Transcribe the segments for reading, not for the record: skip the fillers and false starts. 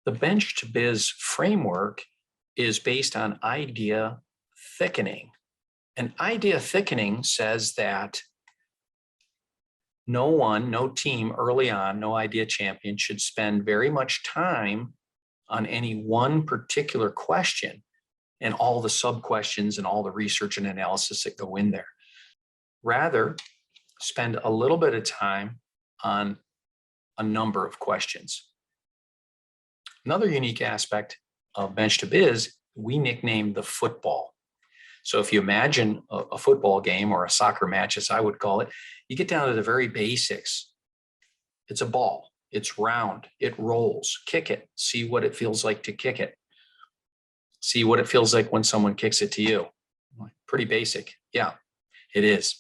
The Bench2Biz framework is based on idea thickening. And idea thickening says that no team early on, no idea champion should spend very much time on any one particular question and all the sub questions and all the research and analysis that go in there. Rather, spend a little bit of time on a number of questions. Another unique aspect of Bench2Biz, we nicknamed the football. So if you imagine a football game or a soccer match, as I would call it, you get down to the very basics. It's a ball, it's round, it rolls, kick it, see what it feels like to kick it. See what it feels like when someone kicks it to you. Pretty basic. Yeah, it is.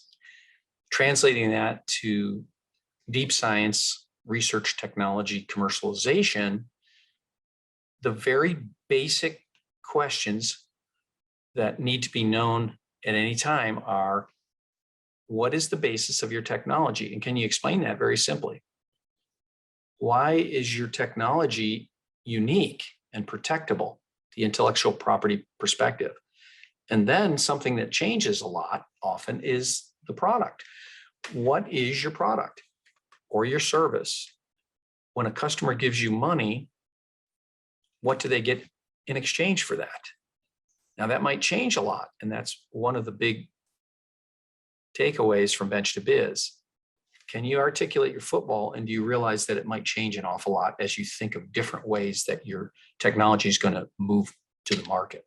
Translating that to deep science, research, technology, commercialization, the very basic questions that need to be known at any time are, what is the basis of your technology? And can you explain that very simply? Why is your technology unique and protectable? The intellectual property perspective. And then something that changes a lot often is the product. What is your product or your service? When a customer gives you money, what do they get in exchange for that? Now that might change a lot. And that's one of the big takeaways from Bench2Biz. Can you articulate your football, and do you realize that it might change an awful lot as you think of different ways that your technology is going to move to the market?